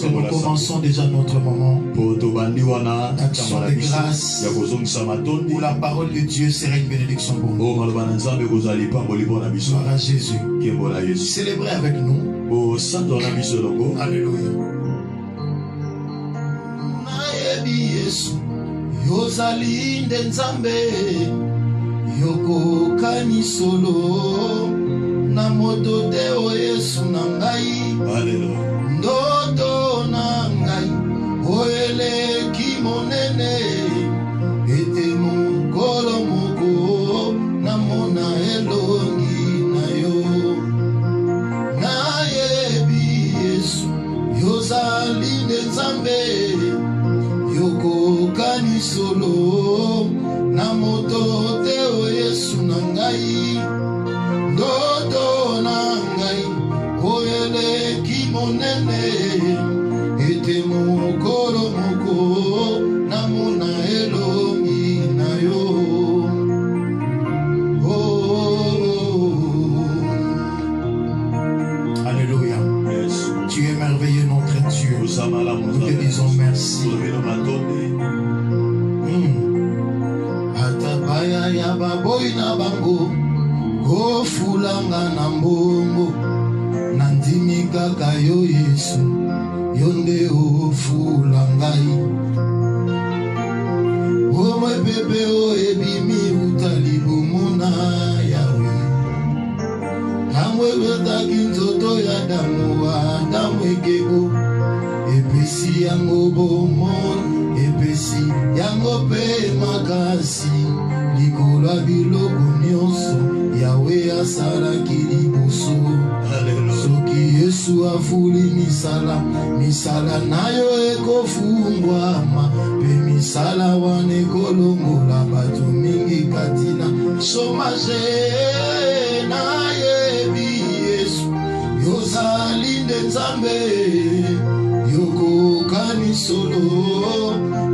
que nous commençons déjà notre moment d'action de grâce où la parole de Dieu sera une bénédiction pour nous. Gloire à Jésus. Célébrez avec nous. Alléluia. Yozali nzambe yoko kani solo na moto te o Yesu na ngai ndoto na ngai oele ki monene ete mokolo moko na mona elongi na yo na yebi Yesu yozali nzambe yoko kani solo na moto te o Yesu na ngai ndoto na ngai oyele ki monene ete mokolo moko na mona elongi na yo. Alléluia. Yes. Tu es merveilleux notre Dieu. Nous te disons merci. Atabaya ya baboy na bango ofulanga na mbongo nandimi kaka yo Yesu yonde ofulangai omwe pepe oebimi utali bomona yawe kamwe wetaki nzoto ya damu wa damu ekeko epesi yango bomon epesi yango pe makasi likolo ya biloko nyonso yawe asalaki liboso soki Yesu afuli misala nayo ekofungwama pe misala wana ekolongola bato mingi kati na shomage na yebi Yesu yozali nzambe yokokani solo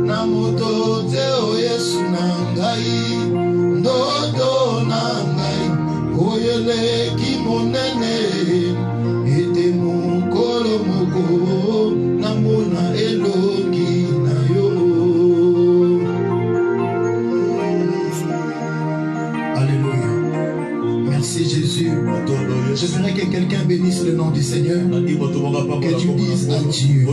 na moto te o Yesu na ngai ndoto na ngai oyeleki monene ete mokolo moko na mona elongi na yo. Alléluia. Merci Jésus. Je voudrais que quelqu'un bénisse le nom du Seigneur. Que tu dises à Dieu.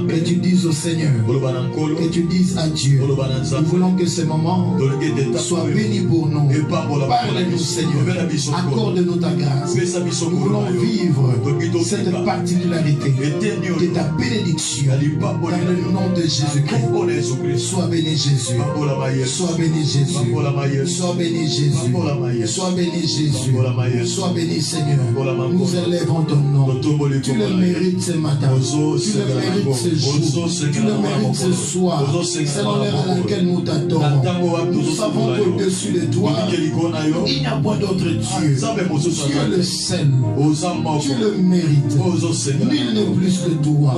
Que tu dises au Seigneur. Que tu dises à Dieu. Nous voulons que ce moment soit béni pour nous. Parle-nous Seigneur. Accorde-nous ta grâce. Nous voulons vivre cette particularité de ta bénédiction. Dans le nom de Jésus-Christ. Sois béni Jésus. Sois béni Jésus. Sois béni Jésus. Sois béni Jésus. Sois béni Seigneur. Nous élèvons ton nom. Tu le mérites ce matin. Tu le mérites ce jour. Tu le mérites ce soir. C'est l'heure à laquelle nous t'adorons. Nous savons qu'au-dessus de toi, il n'y a pas d'autre Dieu. Tu es le seul. Tu le mérites. Nul n'est plus que toi.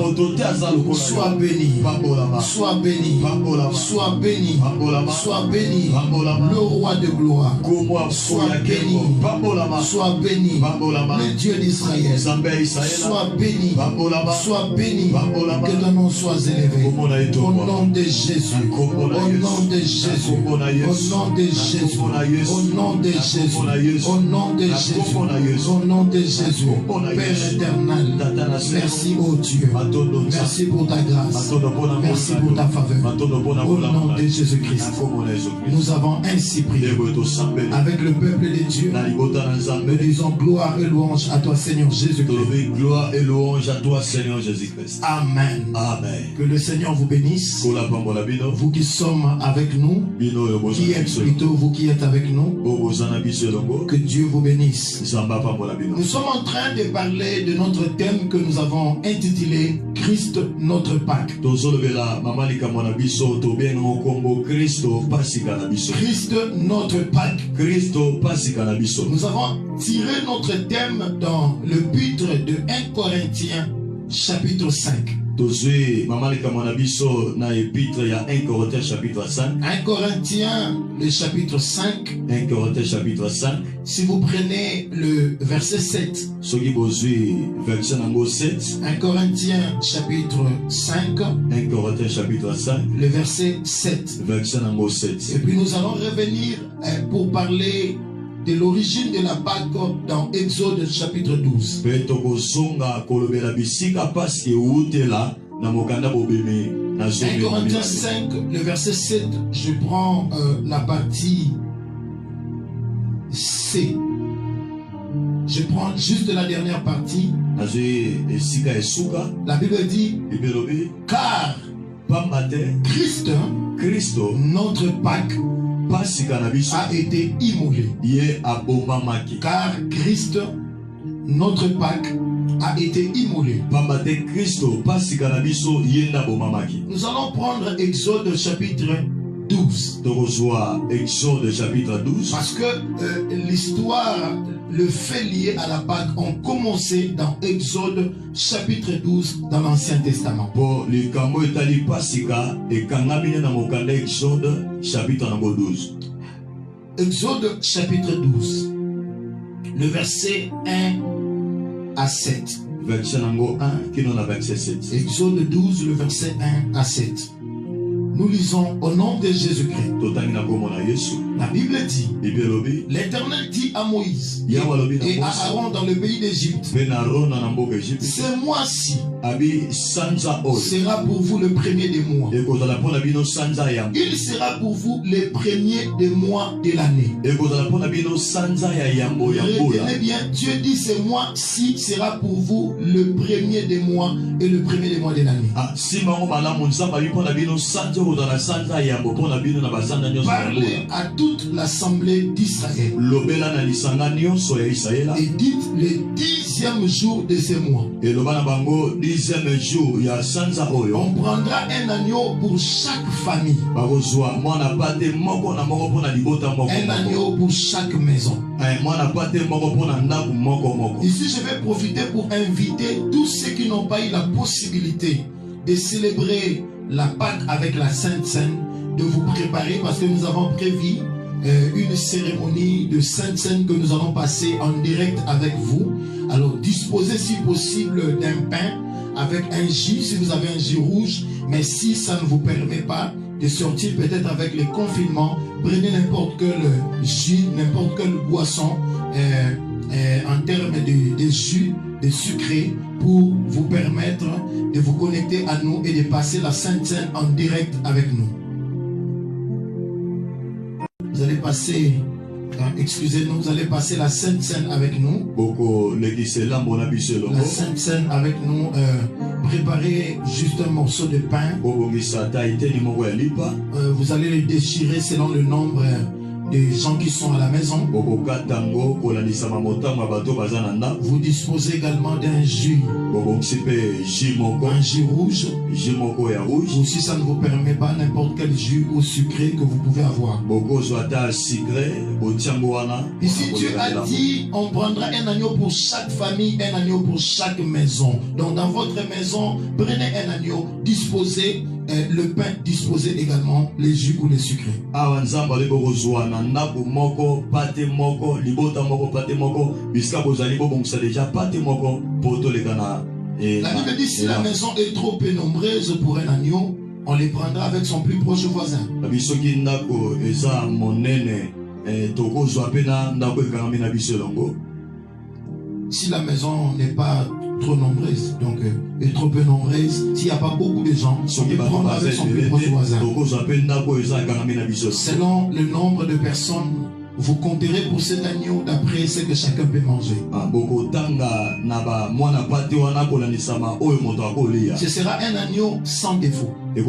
Sois béni. Sois béni. Sois béni. Sois béni. Le roi de gloire. Sois béni. Sois béni. Le Dieu d'Israël. Sois béni. Sois béni. Que ton nom soit élevé. Au nom de Jésus. Au nom de Jésus. Au nom de Jésus. Au nom de Jésus. Au nom de Jésus. Au nom de Jésus. Père éternel. Merci ô Dieu. Merci pour ta grâce. Merci pour ta faveur. Au nom de Jésus-Christ. Nous avons ainsi prié. Avec le peuple de Dieu. Nous disons gloire et louange à toi Seigneur Jésus-Christ. Gloire et louange à toi Seigneur Jésus-Christ. Amen. Amen. Que le Seigneur vous bénisse. Vous qui sommes avec nous, qui êtes plutôt vous qui êtes avec nous, que Dieu vous bénisse. Nous sommes en train de parler de notre thème que nous avons intitulé Christ notre Pâque. Christ notre Pâque. Nous avons tiré notre thème dans le l'épître de 1 Corinthiens chapitre 5. Tozwe mama likamwana biso na épître ya 1 Corinthiens chapitre 5. 1 Corinthiens le chapitre 5. 1 Corinthiens chapitre 5. Si vous prenez le verset 7. Soki bozwi verset nango 7. 1 Corinthiens chapitre 5. 1 Corinthiens chapitre 5. Le verset 7. Verset nango 7. Et puis nous allons revenir pour parler de l'origine de la Pâque dans Exode chapitre 12. 1 Corinthiens 5, le verset 7, je prends la partie C. Je prends juste la dernière partie. La Bible dit, car Christ, notre Pâque, a été immolé. Car Christ, notre Pâque, a été immolé. Nous allons prendre Exode chapitre 12. Exode chapitre 12. Parce que l'histoire, le fait lié à la Pâque ont commencé dans Exode chapitre 12 dans l'Ancien Testament. Chapitre 12. Exode chapitre 12. Le verset 1 à 7. Verset 1 qui nous a verset 7. Exode 12, le verset 1 à 7. Nous lisons au nom de Jésus-Christ. La Bible dit, l'Éternel dit à Moïse et à Aaron dans le pays d'Égypte, ce mois-ci sera pour vous le premier des mois. Il sera pour vous le premier des mois de l'année. Retenez bien, Dieu dit ce mois-ci sera pour vous le premier des mois et le premier des mois de l'année. Parlez à toute l'assemblée d'Israël et dites le 10e jour de ce mois. On prendra un agneau pour chaque famille, un agneau pour chaque maison. Ici je vais profiter pour inviter tous ceux qui n'ont pas eu la possibilité de célébrer la Pâque avec la Sainte Seine, de vous préparer parce que nous avons prévu une cérémonie de Sainte Seine que nous allons passer en direct avec vous. Alors disposez si possible d'un pain avec un jus si vous avez un jus rouge, mais si ça ne vous permet pas de sortir peut-être avec le confinement, prenez n'importe quel jus, n'importe quelle boisson en termes de jus, de sucré, pour vous permettre de vous connecter à nous et de passer la Sainte Seine en direct avec nous. Vous allez passer, excusez-nous, vous allez passer la Sainte Seine avec nous. La Sainte Seine avec nous. Préparez juste un morceau de pain. Vous allez le déchirer selon le nombre des gens qui sont à la maison. Vous disposez également d'un jus. Un jus rouge. Ou si ça ne vous permet pas, n'importe quel jus ou sucré que vous pouvez avoir. Ici Dieu a dit, on prendra un agneau pour chaque famille, un agneau pour chaque maison. Donc dans votre maison, prenez un agneau, disposez le pain, disposez également les jus ou les sucrés. La Bible dit si la maison est trop peu nombreuse pour un agneau, on les prendra avec son plus proche voisin. Si la maison n'est pas trop nombreuse, donc est trop peu nombreuse, s'il n'y a pas beaucoup de gens, on peut prendre avec son plus proche voisin. Selon le nombre de personnes, vous compterez pour cet agneau d'après ce que chacun peut manger. Ce sera un agneau sans défaut. Un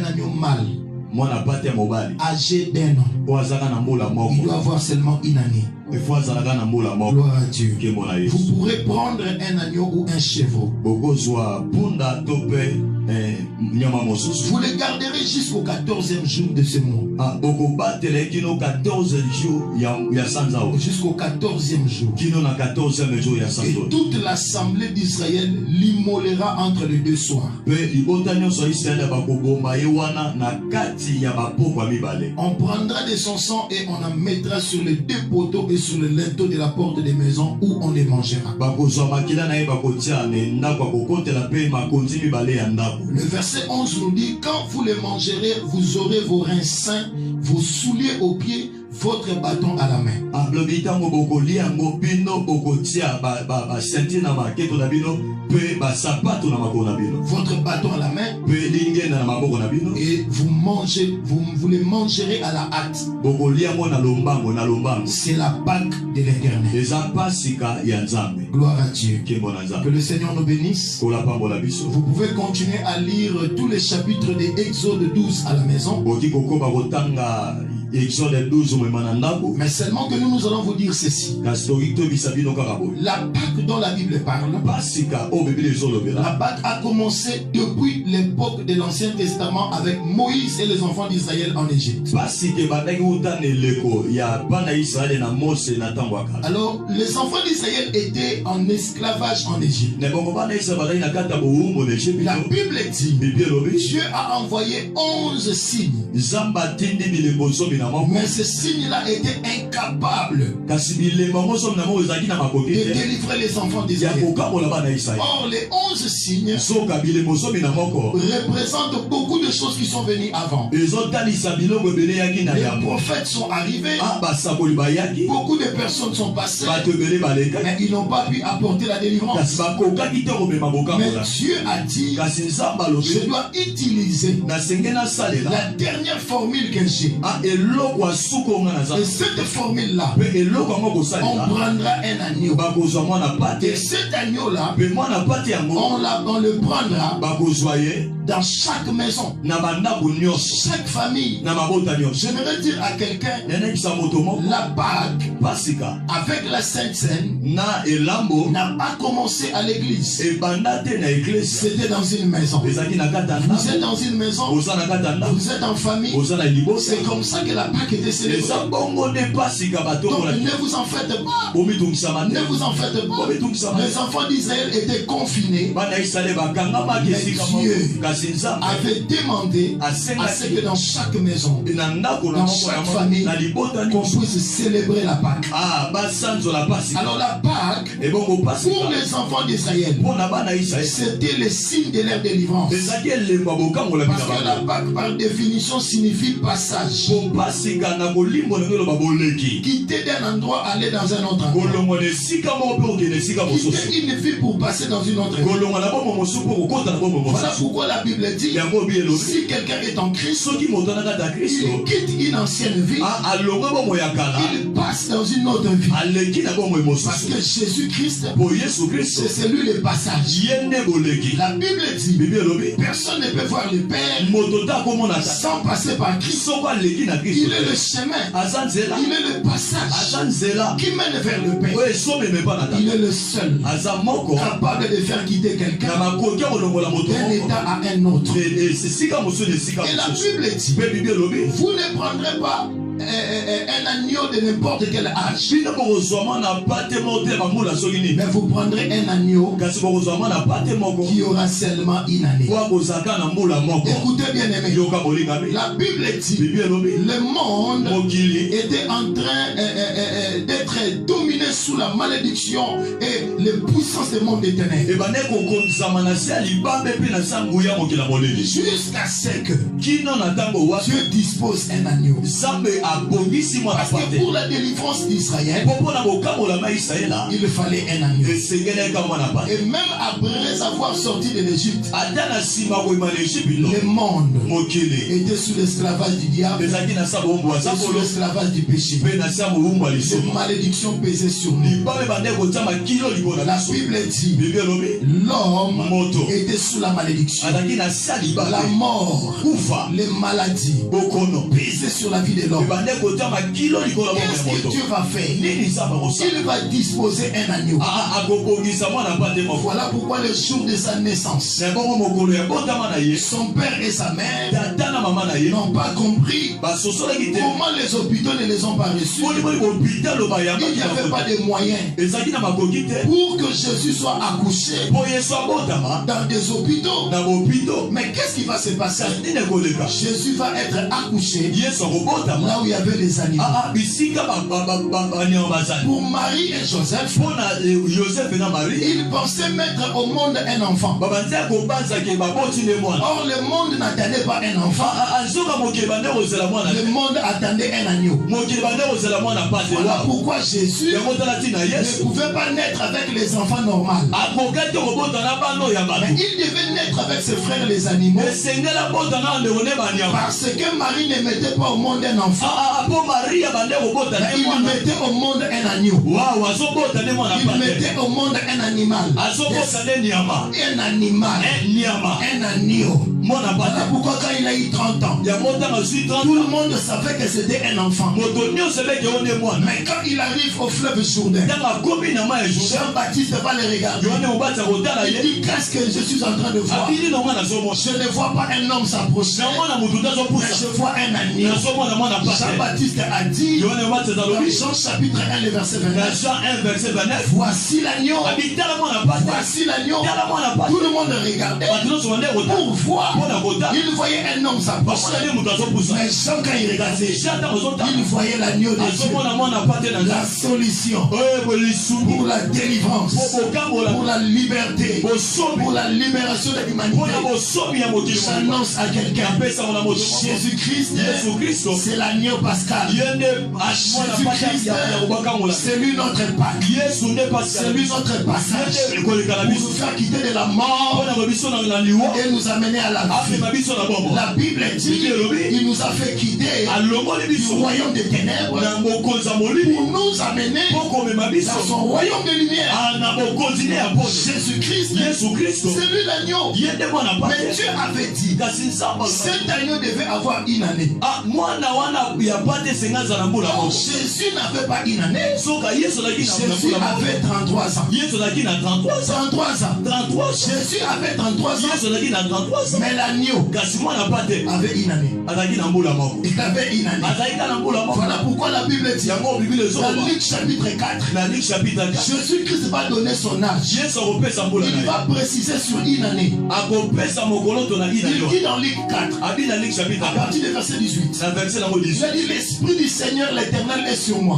agneau mâle, âgé d'1 an. Il doit avoir seulement une année. Gloire à Dieu. Vous pourrez prendre un agneau ou un chevreau. Vous le garderez jusqu'au 14e jour de ce mois. Jusqu'au 14e jour. Et toute l'assemblée d'Israël l'immolera entre les deux soirs. On prendra de son sang et on en mettra sur les deux poteaux et sur le linteau de la porte des maisons où on les mangera. Le verset 11 nous dit, quand vous les mangerez, vous aurez vos reins sains, vos souliers aux pieds, votre bâton à la main. Votre bâton à la main. Et vous les mangerez à la hâte. C'est la Pâque de l'Éternel. Gloire à Dieu. Que le Seigneur nous bénisse. Vous pouvez continuer à lire tous les chapitres de Exode 12 à la maison. Mais seulement que nous allons vous dire ceci. La Pâque dont la Bible parle, la Pâque a commencé depuis l'époque de l'Ancien Testament avec Moïse et les enfants d'Israël en Égypte. Alors, les enfants d'Israël étaient en esclavage en Égypte. La Bible dit, Dieu a envoyé 11 signes. Mais ces signes-là étaient incapables de délivrer les enfants d'Israël. Or, les 11 signes représentent beaucoup de choses qui sont venues avant. Les prophètes sont arrivés. Beaucoup de personnes sont passées. Mais ils n'ont pas pu apporter la délivrance. Mais Dieu a dit, je dois utiliser la dernière formule que j'ai. Et cette formule-là, on prendra un agneau. Et cet agneau-là, on le prendra dans chaque maison, chaque famille. J'aimerais dire à quelqu'un, la Pâque avec la Sainte Seine n'a pas commencé à l'église. C'était dans une maison. Vous êtes dans une maison, vous êtes en famille. C'est comme ça que la Pâque était célébrée. Donc ne vous en faites pas. Ne vous en faites pas. Les enfants d'Israël étaient confinés. Mais Dieu avait demandé à ce que dans chaque maison, dans chaque famille, qu'on puisse célébrer la Pâque. Alors la Pâque, pour les enfants d'Israël, c'était le signe de leur délivrance. Parce que la Pâque, par définition, signifie passage. Quitter d'un endroit, aller dans un autre endroit. Quitter une vie pour passer dans une autre vie. Voilà pourquoi la Bible dit, si quelqu'un est en Christ, il quitte une ancienne vie, il passe dans une autre vie. Parce que Jésus-Christ, c'est celui le passage. La Bible dit, personne ne peut voir le Père sans passer par Christ. Il est le chemin, il est le passage qui mène vers le Père. Il est le seul capable de faire quitter quelqu'un d'un état à un autre. Et la Bible dit, vous ne prendrez pas un agneau de n'importe quel âge, mais vous prendrez un agneau qui aura seulement une année. Écoutez bien aimé, la Bible dit, le monde était en train d'être dominé sous la malédiction et les puissances du monde des ténèbres, jusqu'à ce que Dieu dispose un agneau. Parce que pour la délivrance d'Israël, il fallait un agneau. Et même après avoir sorti de l'Égypte, le monde était sous l'esclavage du diable, sous l'esclavage du péché. Les malédictions pesaient sur nous. La Bible dit, l'homme était sous la malédiction. La mort, les maladies pesaient sur la vie de l'homme. Qu'est-ce que Dieu va faire? Il va disposer un agneau. Voilà pourquoi le jour de sa naissance, son père et sa mère n'ont pas compris comment les hôpitaux ne les ont pas reçus. Il n'y avait pas de moyens pour que Jésus soit accouché dans des hôpitaux. Mais qu'est-ce qui va se passer? Jésus va être accouché là où il y avait les animaux. Pour Marie et Joseph, ils pensaient mettre au monde un enfant. Or le monde n'attendait pas un enfant. Le monde attendait un agneau. Voilà pourquoi Jésus ne pouvait pas naître avec les enfants normaux. Mais il devait naître avec ses frères les animaux. Parce que Marie ne mettait pas au monde un enfant. Il mettait au monde un agneau. Il mettait au monde un animal. Un animal. Un agneau. Voilà pourquoi quand il a eu 30 ans, tout le monde savait que c'était un enfant. Mais quand il arrive au fleuve Jourdain, Jean-Baptiste va le regarder. Il dit, qu'est-ce que je suis en train de voir? Je ne vois pas un homme s'approcher, mais je vois un agneau. Jean-Baptiste a dit, dans Jean chapitre 1, le verset 29, voici l'agneau. Voici l'agneau. Tout le monde regardait pour voir. Il voyait un homme s'approcher. Mais Jean, quand il regardait, il voyait l'agneau de Dieu. La solution pour la délivrance, pour la liberté, pour la libération de l'humanité. J'annonce à quelqu'un, Jésus-Christ, c'est l'agneau pascal. Jésus-Christ, c'est lui notre Pâque. C'est lui notre passage pour nous faire quitter de la mort et nous amener à la vie. La Bible dit, il nous a fait quitter du royaume des ténèbres pour nous amener dans son royaume de lumière. Jésus-Christ, c'est lui l'agneau. Mais Dieu avait dit, cet agneau devait avoir une année. Jésus n'avait pas une année. Jésus avait 33 ans. 33 ans. Jésus avait 33 ans. Mais l'agneau avait une année. Il avait une année. Voilà pourquoi la Bible dit dans Luc chapitre 4, Jésus-Christ va donner son âge. Il va préciser sur une année. Il dit dans Luc 4, à partir du verset 18, il a dit, l'Esprit du Seigneur l'Éternel est sur moi,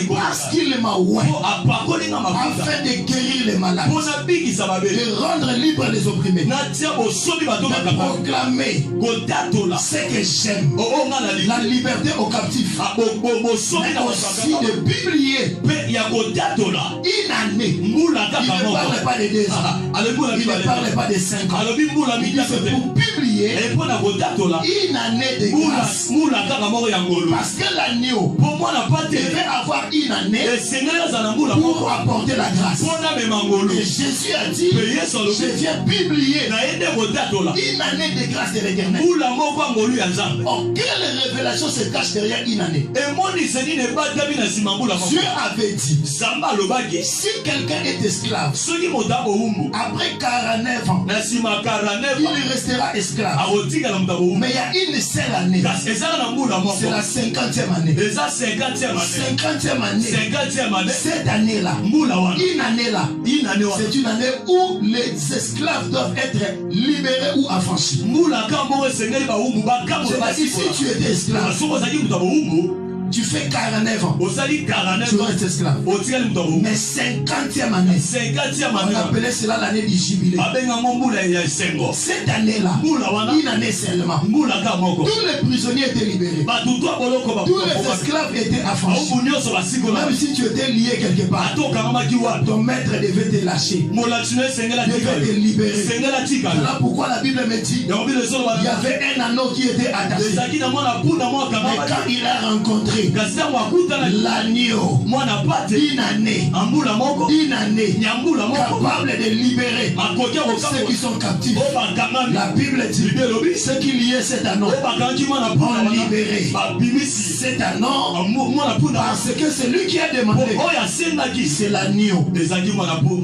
parce qu'il m'a oint afin de guérir les malades, de rendre libres les opprimés, de proclamer ce que j'aime, la liberté aux captifs, mais aussi de publier une année. Il ne parle pas de 2 ans, il ne parle pas de 5 ans, il dit c'est pour publier une année de grâce. Parce que l'agneau devait avoir une année pour apporter la grâce. Et Jésus a dit, je viens publier une année de grâce de l'Éternel. Oh, quelle révélation se cache derrière une année? Dieu avait dit, si quelqu'un est esclave, après 49 ans, il restera esclave. Mais il y a une seule année, c'est la 50e année. 50e année, cette année-là, une année-là, c'est une année où les esclaves doivent être libérés ou affranchis. Si tu étais esclave, tu fais 49 ans, tu restes esclave. Mais 50e année, on appelait cela l'année du jubilé. Cette année-là, une année seulement, tous les prisonniers étaient libérés, tous les esclaves étaient affranchis. Même si tu étais lié quelque part, ton maître devait te lâcher, devait te libérer. Voilà pourquoi la Bible me dit, il y avait un anneau qui était attaché. Mais quand il a rencontré rencontré l'agneau, une année, capable de libérer ceux qui sont captifs. La Bible dit ceux qui liaient cet anneau ont libéré cet anneau parce que celui qui a demandé, c'est l'agneau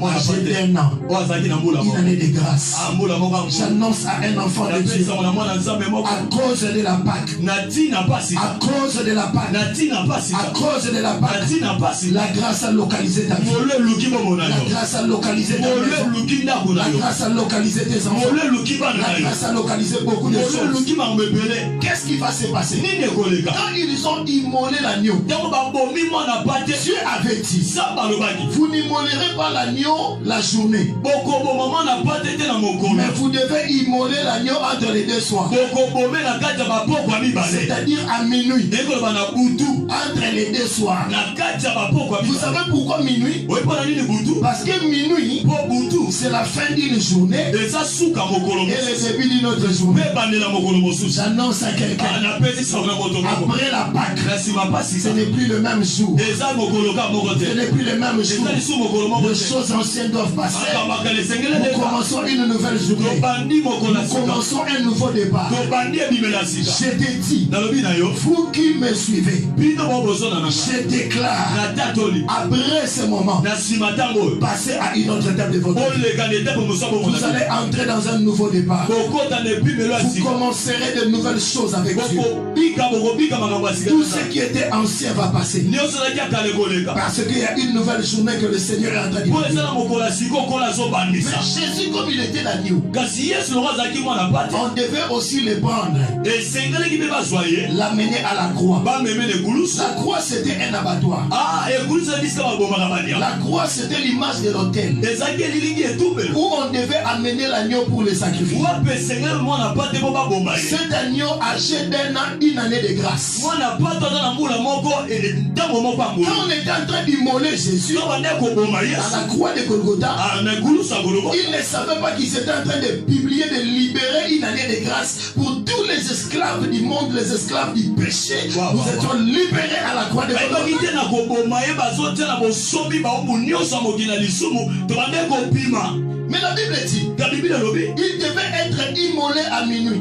âgé d'un an, une année de grâce. J'annonce à un enfant de Dieu, à cause de la Pâque, à cause de la Pâque, à cause de la Pâque, la grâce a localisé ta vie, la grâce a localisé ta maison, la grâce a localisé tes enfants, la grâce a localisé beaucoup de choses. Qu'est-ce qui va se passer quand ils ont immolé l'agneau? Dieu avait dit, vous n'immolerez pas l'agneau la journée, mais vous devez immoler l'agneau entre les deux soirs, c'est-à-dire à minuit, entre les deux soirs. Vous savez pourquoi minuit? Parce que minuit, c'est la fin d'une journée et le début d'une autre journée. J'annonce à quelqu'un, après la Pâque, ce n'est plus le même jour, ce n'est plus le même jour. Les choses anciennes doivent passer. Nous commençons une nouvelle journée, nous commençons un nouveau départ. Je te dis, vous qui me suivez, je déclare, après ce moment, passez à une autre étape de votre vie. Vous allez entrer dans un nouveau départ. Vous commencerez de nouvelles choses avec Dieu. Tout ce qui était ancien va passer, parce qu'il y a une nouvelle journée que le Seigneur est en train de vivre. Mais Jésus, comme il était l'agneau, on devait aussi le prendre, l'amener à la croix. La croix, c'était un abattoir. La croix, c'était l'image de l'autel où on devait amener l'agneau pour le sacrifier. Cet agneau âgé d'un an, une année de grâce. Quand on était en train d'immoler Jésus à la croix de Golgotha, il ne savait pas qu'ils étaient en train de publier, de libérer une année de grâce pour tous les esclaves du monde, les esclaves du péché. Nous étions libérés à la croix de Golgotha. Mais la Bible dit, il devait être immolé à minuit,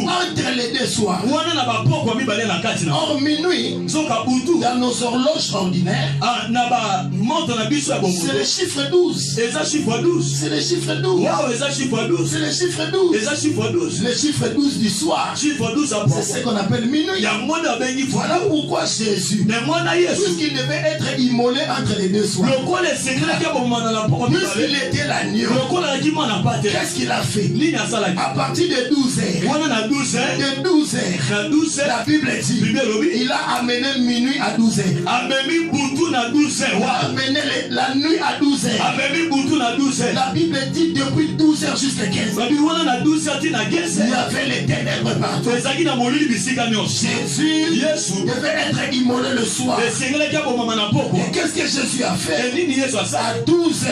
entre les deux soirs. Or minuit, dans nos horloges ordinaires, c'est le chiffre 12. C'est le chiffre 12. C'est le chiffre 12. Le chiffre 12 du soir, c'est ce qu'on appelle minuit. Voilà pourquoi Jésus, puisqu'il devait être immolé entre les deux soirs, puisqu'il était l'agneau, qu'est-ce qu'il a fait? À partir de 12 heures, la Bible dit, il a amené minuit à 12 heures. Il a amené la nuit à 12 heures. La Bible dit depuis 12 heures jusqu'à 15 heures. Il y avait les ténèbres partout. Jésus devait être immolé le soir. Et qu'est-ce que Jésus a fait? À 12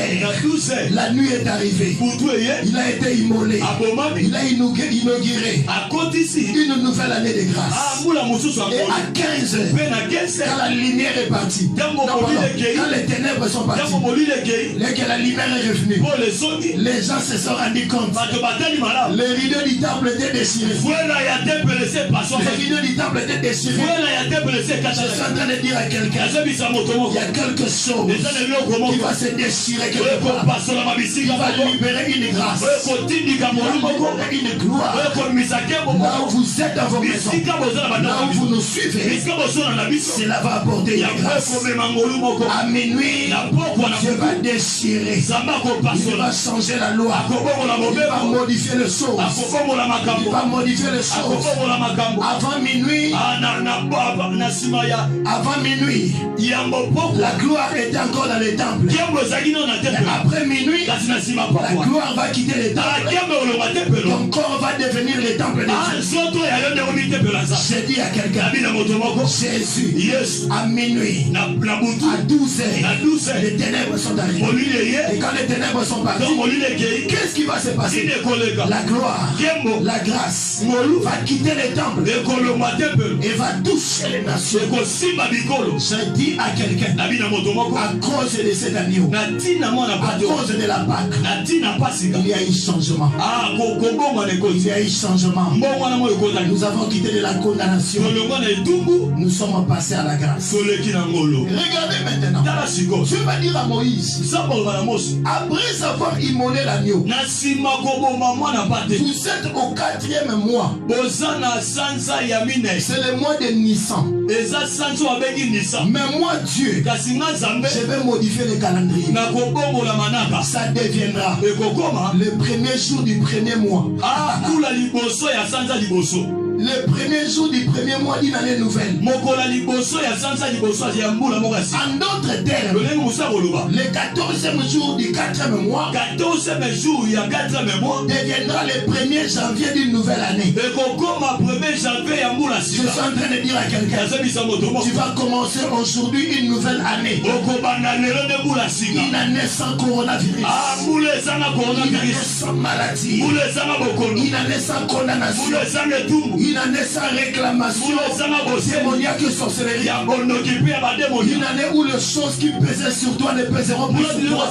heures, la nuit est arrivée. Il a été immolé. Il a inauguré une nouvelle année de grâce. Et à 15 heures, quand la lumière est partie, quand les ténèbres sont parties, et que la lumière est revenue, les gens se sont rendus compte. Les rideaux du temple étaient déchirés. Les rideaux du temple étaient déchirés. Je suis en train de dire à quelqu'un, il y a quelque chose qui va se déchirer quelque part. Il va libérer une grâce, une gloire. Là où vous êtes dans vos maisons, là où vous nous suivez, cela va apporter une grâce. À minuit, Dieu va déchirer. Il va changer la loi. Il va modifier les choses. Il va modifier les choses. Avant minuit, la gloire était encore dans les temples. Mais après minuit, la gloire va quitter les temples. ton corps va devenir le temple de Dieu. J'ai dit à quelqu'un, Jésus, à minuit, à 12h, les ténèbres sont arrivées. Et quand les ténèbres sont parties, qu'est-ce qui va se passer? La gloire, la grâce va quitter les temples et va toucher les nations. J'ai dit à quelqu'un, à cause de cet agneau, à cause de la Pâque, il y a eu changement. Il y a eu changement. Nous avons quitté de la condamnation. Nous sommes passés à la grâce. Regardez maintenant. Je vais dire à Moïse, après avoir immolé l'agneau, vous êtes au 4e mois. C'est le mois de Nissan. Mais moi, Dieu, je vais modifier le calendrier. Ça deviendra le premier jour du premier mois. Le premier jour du premier mois d'une année nouvelle. En d'autres termes, le 14e jour du 4e mois deviendra le 1er janvier d'une nouvelle année. Je suis en train de dire à quelqu'un, tu vas commencer aujourd'hui une nouvelle année. Une année sans coronavirus. Une année sans maladie. Une année sans condamnation. Une année sans réclamation démoniaque et sorcellerie. Une année où les choses qui pesaient sur toi ne pèseront plus sur toi.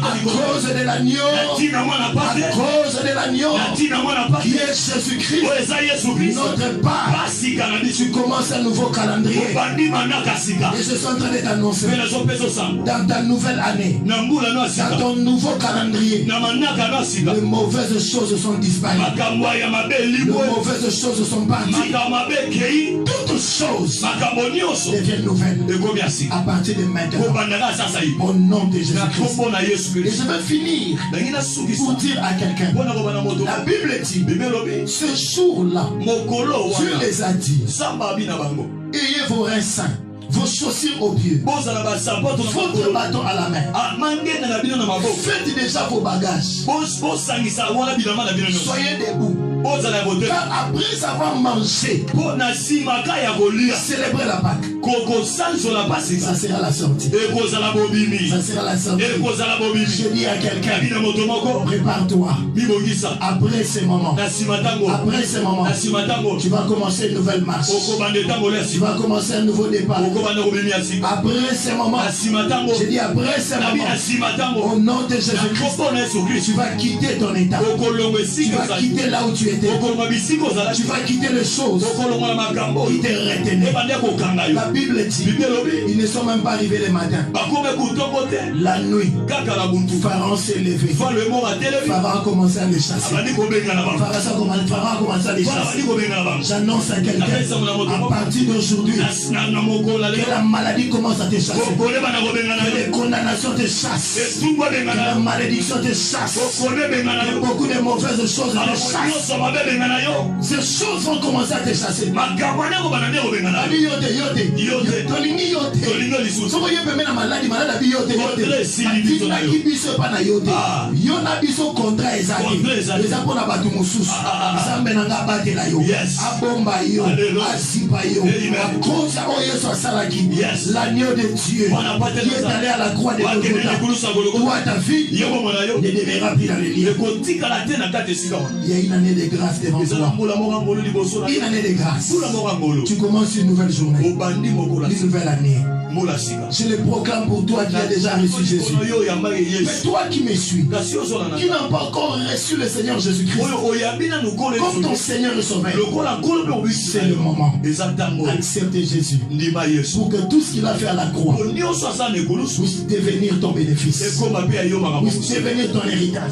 À cause de l'agneau, qui est Jésus-Christ, notre Père. Tu commences un nouveau calendrier. Et je suis en train de t'annoncer, dans ta nouvelle année, dans ton nouveau calendrier, les mauvaises choses sont disparues. Les mauvaises choses sont parties. Toutes choses deviennent nouvelles à partir de maintenant. Au nom de Jésus-Christ. Et je vais finir pour dire à quelqu'un, la Bible dit, ce jour-là, Dieu les a dit, ayez vos reins saints, vos chaussures aux pieds, votre bâton à la main. Faites déjà vos bagages. Soyez debout. Car après avoir mangé, célébrer la Pâque, ça sera la sortie. Ça sera la sortie. Je dis à quelqu'un, prépare-toi. Après ce moment, tu vas commencer une nouvelle marche. Tu vas commencer un nouveau départ. Après ce moment, je dis après ce moment, au nom de Jésus-Christ, tu vas quitter ton état. Tu vas quitter là où tu étais. Tu vas quitter les choses qui te retenaient. La Bible dit, ils ne sont même pas arrivés le matin. La nuit, Pharaon s'est levé. Pharaon a commencé à les chasser. Pharaon a commencé à les chasser. J'annonce à quelqu'un, à partir d'aujourd'hui, que la maladie commence à te chasser. Que les condamnations te chassent. Que la malédiction te chasse. Que beaucoup de mauvaises choses te chassent. Ces choses vont commencer à te chasser. L'agneau de Dieu qui est allé à la croix de Golgotha. Toi, ta vie ne demeurera plus dans les livres. Il y a une année de grâce devant toi. Une année de grâce. Tu commences une nouvelle journée, une nouvelle année. Je le proclame pour toi qui as déjà reçu Jésus. Mais toi qui me suis, qui n'as pas encore reçu le Seigneur Jésus-Christ comme ton Seigneur et Sauveur, c'est le moment. Accepte Jésus pour que tout ce qu'il a fait à la croix puisse devenir ton bénéfice, puisse devenir ton héritage.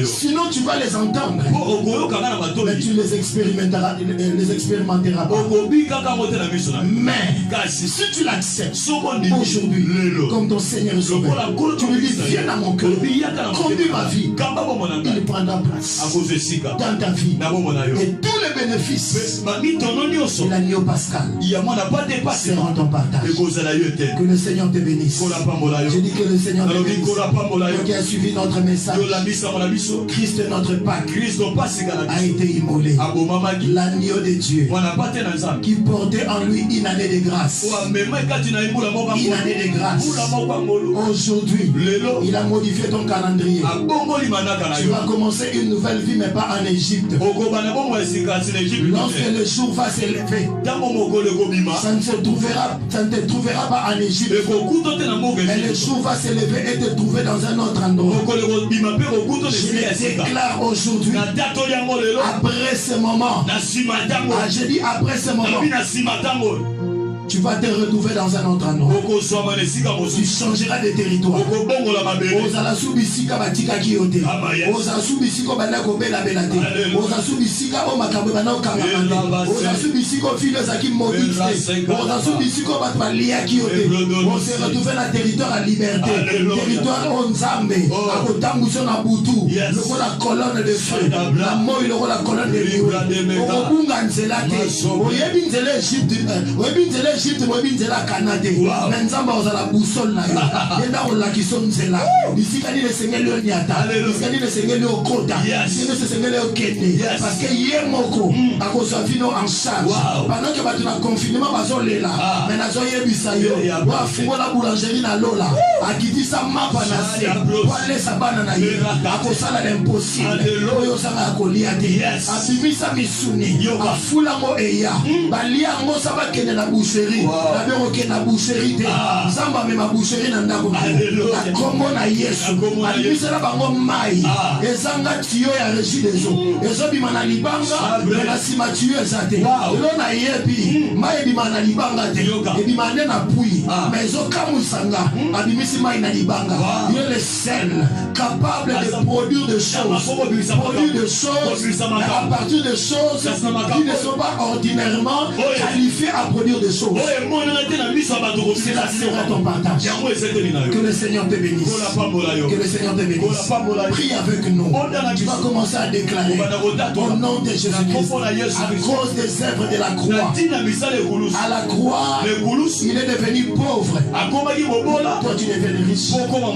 Sinon tu vas les entendre, mais tu les expérimenteras pas. Mais si tu l'acceptes, l'acceptes aujourd'hui comme ton Seigneur et Sauveur, tu lui dis, viens dans mon cœur, conduis ma vie, il prendra place dans ta vie. Et tous les bénéfices de l'agneau pascal seront ton partage. Que le Seigneur te bénisse. Je dis que le Seigneur te bénisse. Toi qui as suivi notre message, Christ notre Pâque a été immolé. L'agneau de Dieu qui portait en lui une année de grâce. Une année de grâce. Aujourd'hui, il a modifié ton calendrier. Tu vas commencer une nouvelle vie, mais pas en Égypte. Lorsque le jour va s'élever, ça ne te trouvera pas en Égypte. Mais le jour va s'élever et te trouver dans un autre endroit. Je déclare aujourd'hui, après ce moment, je dis après ce moment, tu vas te retrouver dans un autre endroit. Tu changeras de territoire. Ozala subisika batika kiyote. Ozala subisika banako bela belate. Ozala subisika o makambo banako kamamande. Ozala subisika filo zaki mobile. Ozala subisika batbalia kiyote. On se retrouve dans le territoire à liberté. Territoire onzambe. Akotambuso na butu. Loko la colonne de feu. La moi loko la colonne de feu. Okobunga nzelate. Oyebi nzele Egypte. Oyebi nzele Egypte mobinzela Canada. Mais nzamba ozala boussole na yo. Yenda olakiso nzela. Bisika ni le sengeli onyata. Bisika ni le sengeli okota. Bisika ni le sengeli okende. Parce que hier moko akozwa vino en charge. Pendant que batu na confinement bazolela. Mais nazo yebisa yo. Wa fungo la boulangerie na lola. Akitisa mapa na se. Wa lesa bana na yo. Akosala l'impossible. Oyo sanga akolia te. Asibisa misuni. Afula mo eya. Balia ngo saba kene na boucherie. La béroke na boucherie te. Zamba me ma boucherie na ndako. La kombo na Yesu. Alibisela bango mai. Ezanga tiyo ya régie des eaux. Ezo bima na libanga. Na sima tiyo ezate. Elo na yebi. Mai bima na libanga te. Ebima ne na pui. Mais ezo kamusanga. Abimisi mai na libanga. Il est le seul capable de produire des choses. Produire des choses à partir de choses qui ne sont pas ordinairement qualifiées à produire des choses. C'est là sera ton partage. Que le Seigneur te bénisse. Que le Seigneur te bénisse. Prie avec nous. Tu vas commencer à déclarer au nom de Jésus-Christ, à cause des œuvres de la croix. À la croix, il est devenu pauvre. Toi tu es devenu riche. À la croix,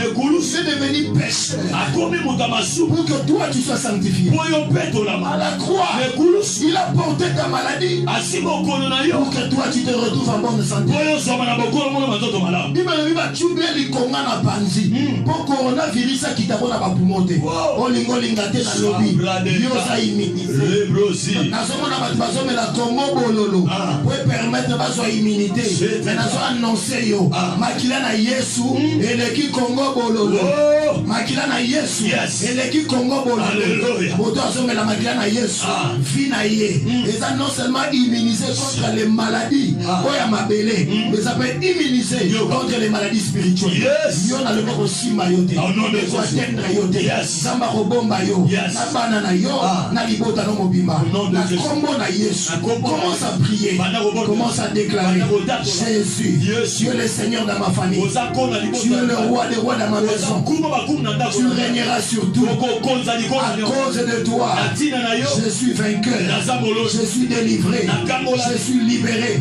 il est devenu pécheur. Pour que toi tu sois sanctifié. À la croix, il a porté ta maladie. Pour que toi tu te retrouves en bonne santé. Pour coronavirus qui t'a donné la poumote. Olingo lingate na lobby. Yosa immunité. Nasomona batu bazome la Congo bololo. Pour permettre baso immunité. Mais naso annoncer yo. Makila na Yesu eleki Congo bololo. Makila na Yesu eleki Congo bololo. Boto azome la makila na Yesu. Fina ye. Et ça non seulement immunisé contre les maladies. Oya mabele. Mais ça peut immuniser contre les maladies spirituelles. Yo na le moko sima yote. Ko atteindre yote. Samba ko bomba yo. Na banana yo na libota no mobimba. Na kombo na Yesu. Commence à prier. Commence à déclarer Jésus, tu es le Seigneur dans ma famille. Tu es le roi des rois dans ma maison. Tu régneras sur tout. À cause de toi, je suis vainqueur. Je suis délivré. Je suis libéré.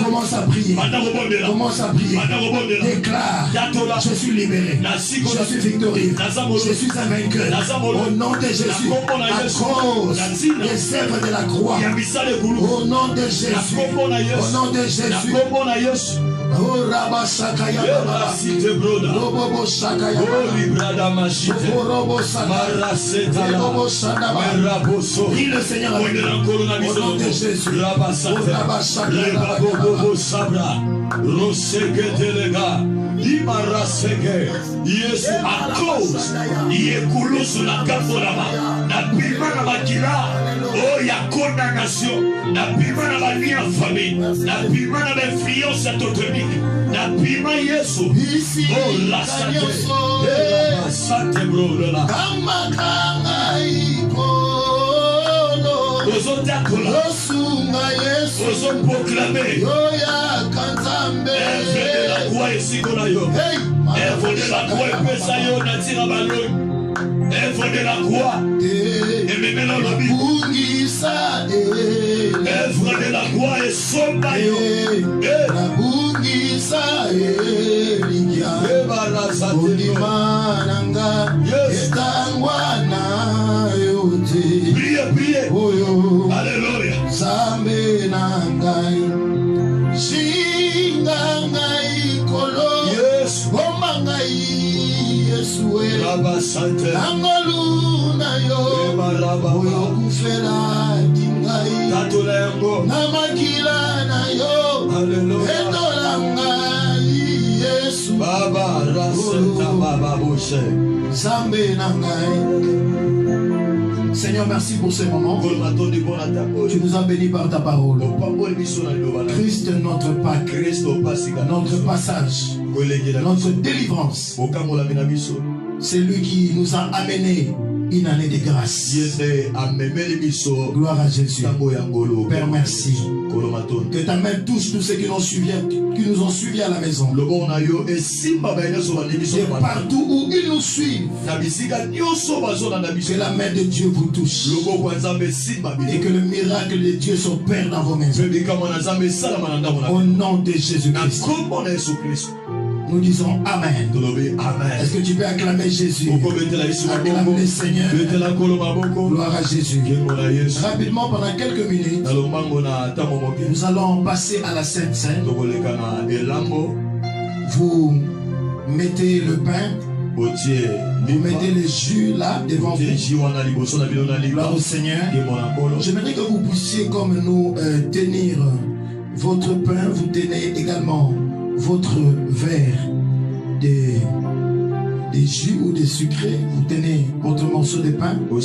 Commence à prier. Commence à prier. Déclare, je suis libéré. Je suis victorieux. Je suis un vainqueur. Au nom de Jésus, à cause des œuvres de la croix. Au nom de Jésus. Au nom de Jésus. Oh Rabba Sakaya Baba. Robo Sakaya Baba. Robo Sakaya. Robo Sakaya. Prie le Seigneur avec nous. Au nom de Jésus. Oh Rabba Sakaya Baba. Imaraseke Yesu a cause Yekulusu na kafolama na bima na bakila oh ya condamnation na bima na bani ya famille na bima na influence totemique na bima Yesu oh la santé bro la kama kanga iko osunga Yesu Ozo proclamer. Yoya kanzambe. Œuvre de la croix et sikonayo. Œuvre de la croix et pesayo natira balon. Œuvre de la croix. Et même dans le but. Œuvre de la croix et sombayo. Priez, priez. Alléluia. Yes. Rabba Sante. Tatulengo. Alléluia. Baba Raseta Baba Boshe. Seigneur, merci pour ce moment. Tu nous as bénis par ta parole. Christ, notre Pâque, notre passage, notre délivrance. C'est lui qui nous a amené une année de grâce. Gloire à Jésus. Père, merci. Que ta main touche tous ceux qui nous ont suivis à la maison. Et partout où ils nous suivent, que la main de Dieu vous touche. Et que le miracle de Dieu s'opère dans vos maisons. Au nom de Jésus-Christ. Nous disons Amen. Est-ce que tu peux acclamer Jésus? Acclamer le Seigneur. Gloire à Jésus. Rapidement, pendant quelques minutes, nous allons passer à la Sainte Seine. Vous mettez le pain. Vous mettez les jus là devant vous. Gloire au Seigneur. J'aimerais que vous puissiez comme nous tenir votre pain. Vous tenez également votre verre de jus ou de sucré, vous tenez votre morceau de pain. Nous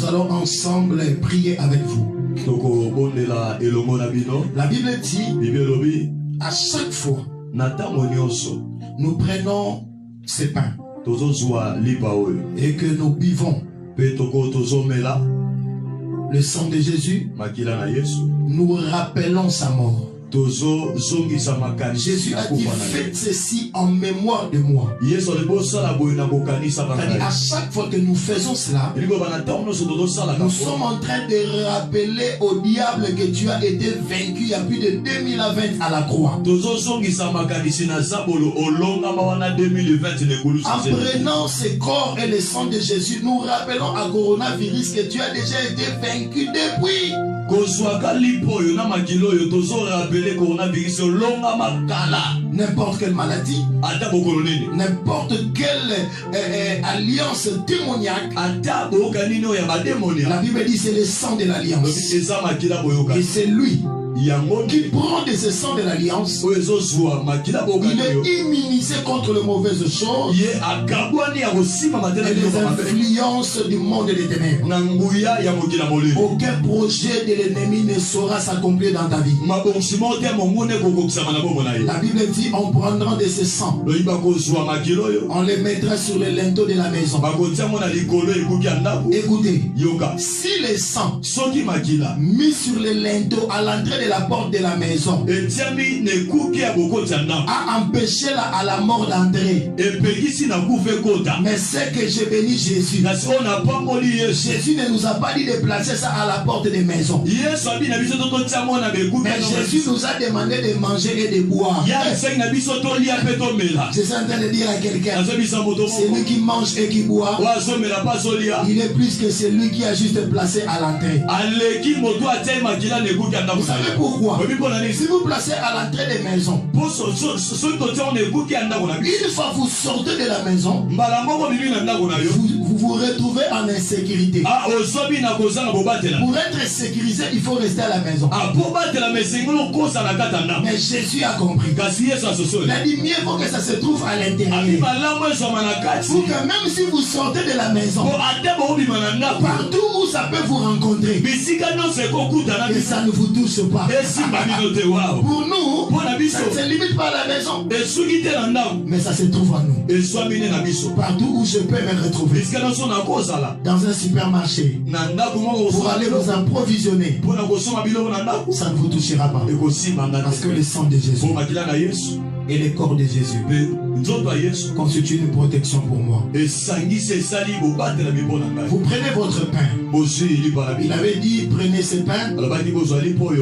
allons ensemble prier avec vous. La Bible dit, à chaque fois, nous prenons ces pains et que nous buvons le sang de Jésus, nous rappelons sa mort. Jésus a dit, faites ceci en mémoire de moi. À chaque fois que nous faisons cela, nous sommes en train de rappeler au diable que tu as été vaincu il y a plus de 2020 à la croix. En prenant ce corps et le sang de Jésus, nous rappelons à coronavirus que tu as déjà été vaincu depuis. N'importe quelle maladie, n'importe quelle alliance démoniaque, la Bible dit c'est le sang de l'alliance. Et c'est lui qui prend de ce sang de l'alliance. Il est immunisé contre les mauvaises choses et les influences du monde des ténèbres. Aucun projet de l'ennemi ne saura s'accomplir dans ta vie. La Bible dit on prendra de ce sang, on les mettra sur les linteaux de la maison. Écoutez, si le sang mis sur les linteaux à l'entrée de la porte de la maison a empêché à la mort d'entrer, mais c'est que j'ai béni Jésus. Jésus ne nous a pas dit de placer ça à la porte des maisons, mais Jésus nous a demandé de manger et de boire. Je suis en train de dire à quelqu'un, celui qui mange et qui boit, il est plus que celui qui a juste placé à l'entrée. Vous savez pourquoi? Si vous placez à l'entrée des maisons, une fois vous sortez de la maison, vous vous retrouvez en insécurité. Pour être sécurisé, il faut rester à la maison. Mais Jésus a compris. Il a dit mieux vaut que ça se trouve à l'intérieur. Pour que même si vous sortez de la maison, partout où ça peut vous rencontrer, et ça ne vous touche pas. Pour nous, ça ne se limite pas à la maison, mais ça se trouve en nous. Partout où je peux me retrouver, dans un supermarché pour aller vous approvisionner, ça ne vous touchera pas. Parce que le sang de Jésus et le corps de Jésus constituent une protection pour moi. Vous prenez votre pain. Il avait dit, prenez ce pain,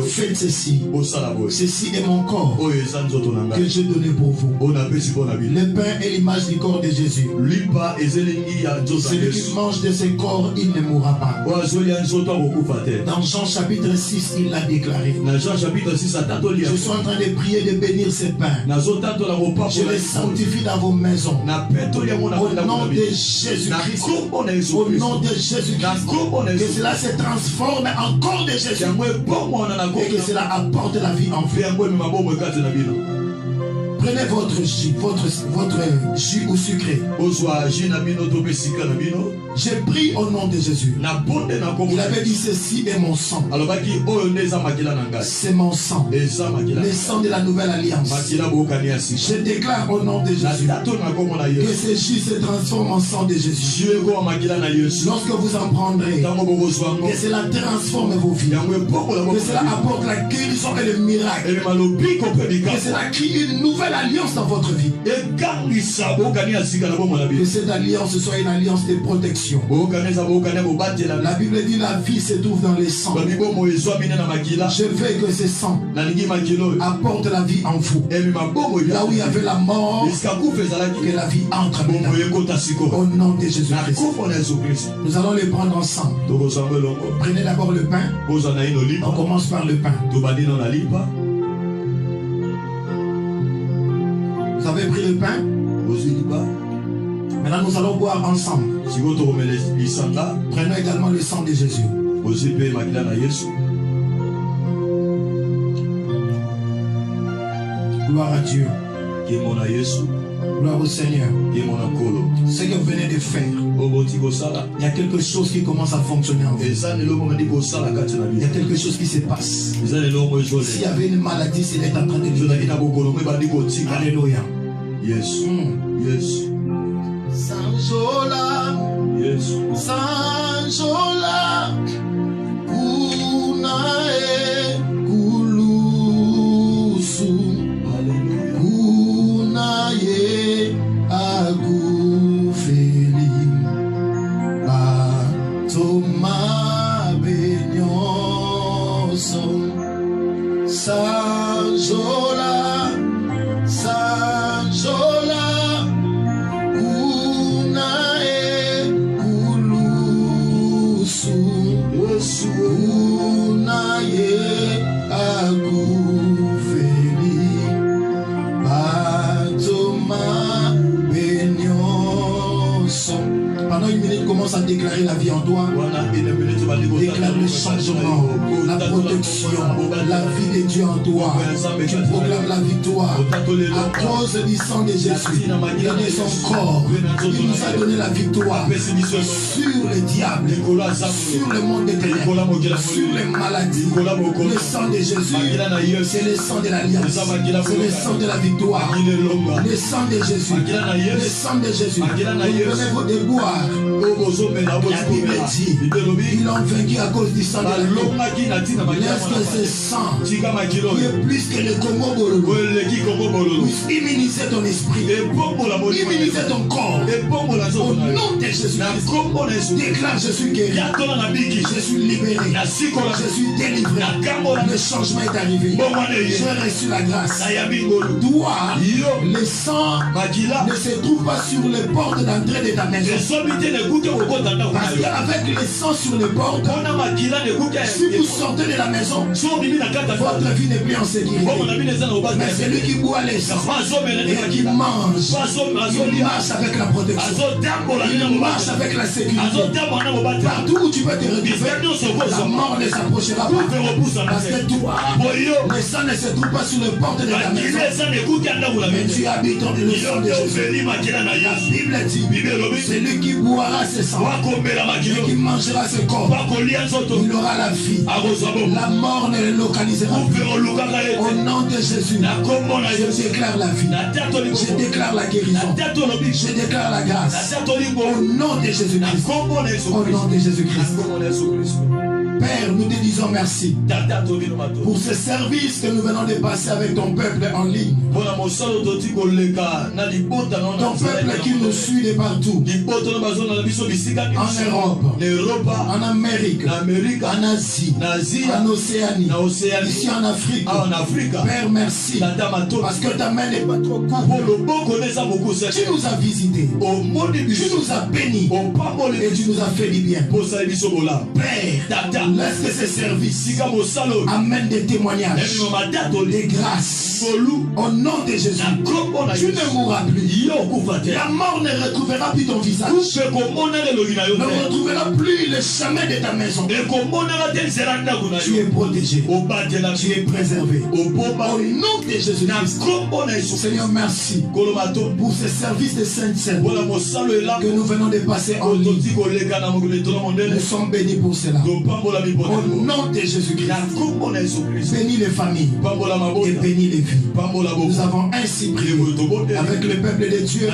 faites ceci. Ceci est mon corps que j'ai donné pour vous. Le pain est l'image du corps de Jésus. Celui qui mange de ce corps, il ne mourra pas. Dans Jean chapitre 6, il l'a déclaré. Je suis en train de prier de bénir ce pain. Je les sanctifie dans vos maisons. Au nom de Jésus-Christ. Au nom de Jésus-Christ. Que cela se transforme en corps de Jésus. Et que cela apporte la vie en vous. Prenez votre jus ou sucré. J'ai pris au nom de Jésus. Il avait dit ceci est mon sang. C'est mon sang. Le sang de la nouvelle alliance. Je déclare au nom de Jésus que ce jus se transforme en sang de Jésus. Lorsque vous en prendrez, que cela transforme vos vies. Que cela apporte la guérison et le miracle. Que cela crée une nouvelle alliance dans votre vie. Que cette alliance soit une alliance de protection. La Bible dit la vie se trouve dans les sangs. Je veux que ce sang apporte la vie en vous. Là où il y avait la mort, que la vie entre maintenant. Au nom de Jésus-Christ. Nous allons les prendre ensemble. Prenez d'abord le pain. On commence par le pain. Vous avez pris le pain. Maintenant nous allons boire ensemble. Prenons également le sang de Jésus. Gloire à Dieu. Gloire au Seigneur. Ce que vous venez de faire, il y a quelque chose qui commence à fonctionner en vous. Il y a quelque chose qui se passe. S'il y avait une maladie, c'est d'être en train de libérer. Alléluia. Yes. Yes. Sanjola. Yes. Sanjola. Kunae kulusu. Kunae agufeli. Batoma benyoso. Sanjola. Sanjola. Kunae kulusu. Kunae agufeli. Batoma benyoso. Pendant une minute, commence à déclarer la vie en toi. Déclare le changement, la protection, la vie de Dieu en toi. Tu proclames la victoire. À cause du sang de Jésus, il a donné son corps. Il nous a donné la victoire sur le diable, sur le monde des ténèbres, sur les maladies. Le sang de Jésus, c'est le sang de l'alliance. C'est le sang de la victoire. Le sang de Jésus. Le sang de Jésus. Vous de boire. La Bible dit, ils l'ont vaincu à cause du sang de l'agneau. Laisse que ce sang, qui est plus que le Congo Bololo, puisse immuniser ton esprit, immuniser ton corps. Au nom de Jésus-Christ, déclare je suis guéri, je suis libéré, je suis délivré. Le changement est arrivé. J'ai reçu la grâce. Toi, le sang ne se trouve pas sur les portes d'entrée de ta maison. Parce qu'avec le sang sur les portes, si vous sortez de la maison, votre vie n'est plus en sécurité. Mais celui qui boit les sang et qui mange, il marche avec la protection, il marche avec la sécurité. Partout où tu peux te retrouver, la mort ne s'approchera pas. Parce que toi, le sang ne se trouve pas sur les portes de ta maison, mais tu habites dans le sang de Jésus. La Bible dit, celui qui boira ce sang et qui mangera ce corps, il aura la vie. La mort ne le localisera plus. Au nom de Jésus, je déclare la vie. Je déclare la guérison. Je déclare la grâce. Au nom de Jésus-Christ. Au nom de Jésus-Christ. Père, nous te disons merci pour ce service que nous venons de passer avec ton peuple en ligne. Ton peuple qui nous suit de partout. En Europe, en Amérique, en Asie, en Océanie, ici en Afrique. Père, merci. Parce que ta main n'est pas trop courte. Tu nous as visités. Tu nous as bénis. Et tu nous as fait du bien. Père, laisse que ce service amène des témoignages, des grâces. Au nom de Jésus, tu ne mourras plus. La mort ne retrouvera plus ton visage. Ne retrouvera plus le chemin de ta maison. Tu es protégé. Tu es préservé. Au nom de Jésus, Seigneur, merci pour ce service de Sainte-Seine que nous venons de passer en ligne. Nous sommes bénis pour cela. Au nom de Jésus-Christ, bénis les familles et bénis les vies. Nous avons ainsi prié avec le peuple de Dieu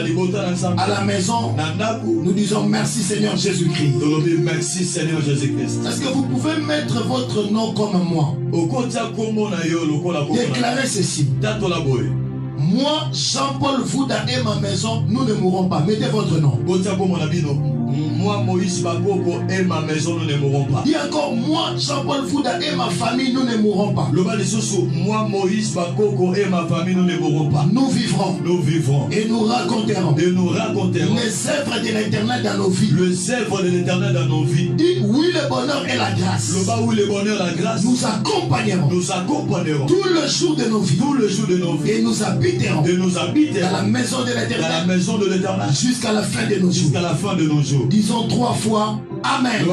à la maison. Nous disons merci Seigneur Jésus-Christ. Merci Seigneur Jésus-Christ. Est-ce que vous pouvez mettre votre nom comme moi? Déclarez ceci. Moi, Jean-Paul Vouda et ma maison, nous ne mourrons pas. Mettez votre nom. Moi, Moïse Bakoko et ma maison, nous ne mourrons pas. Dis encore, moi, Jean-Paul Vouda et ma famille, nous ne mourrons pas. Moi, Moïse Bakoko et ma famille, nous ne mourrons pas. Nous vivrons. Nous vivrons. Et nous raconterons. Et nous raconterons. Les œuvres de l'Éternel dans nos vies. Les œuvres de l'Éternel dans nos vies. Dis oui, le bonheur et la grâce. Oui, le bonheur et la grâce. Nous accompagnerons. Nous accompagnerons. Tout le jour de nos vies. Tout le jour de nos vies. Et nous habiterons. Et nous habiterons. Dans la maison de l'Éternel. Dans la maison de l'Éternel. Jusqu'à la fin de nos jours. Jusqu'à la fin de nos jours. Disons 3 fois. Amen.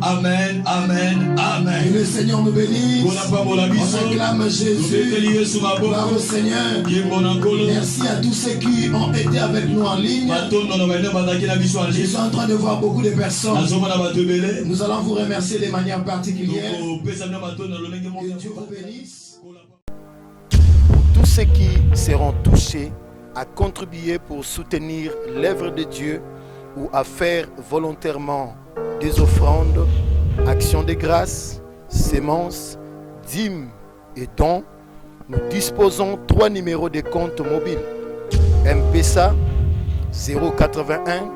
Amen, amen, amen. Et le Seigneur nous bénisse. On acclame Jésus. Gloire au Seigneur. Merci à tous ceux qui ont été avec nous en ligne. Je suis en train de voir beaucoup de personnes. Nous allons vous remercier de manière particulière. Que Dieu vous bénisse. Pour tous ceux qui seront touchés à contribuer pour soutenir l'œuvre de Dieu, ou à faire volontairement des offrandes, actions de grâce, sémences, dîmes et dons, nous disposons 3 numéros de compte mobile. M-Pesa 081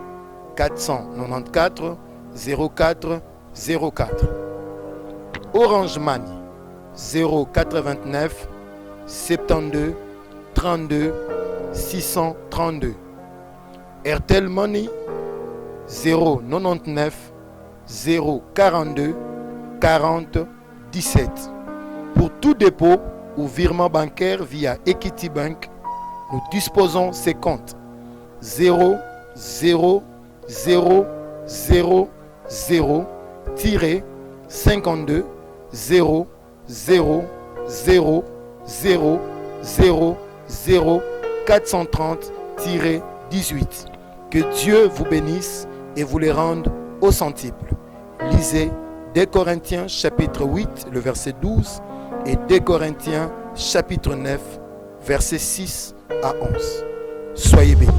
494 04 04. Orange Money 089 72 32 632. Airtel Money 099 042 40 17. Pour tout dépôt ou virement bancaire via Equity Bank, nous disposons ces comptes 0 0 0 0 0 52 0 0 0 0 0 0 430 18. Que Dieu vous bénisse et vous les rende au centuple. Lisez 2 Corinthiens chapitre 8, le verset 12 et 2 Corinthiens chapitre 9, verset 6 à 11. Soyez bénis.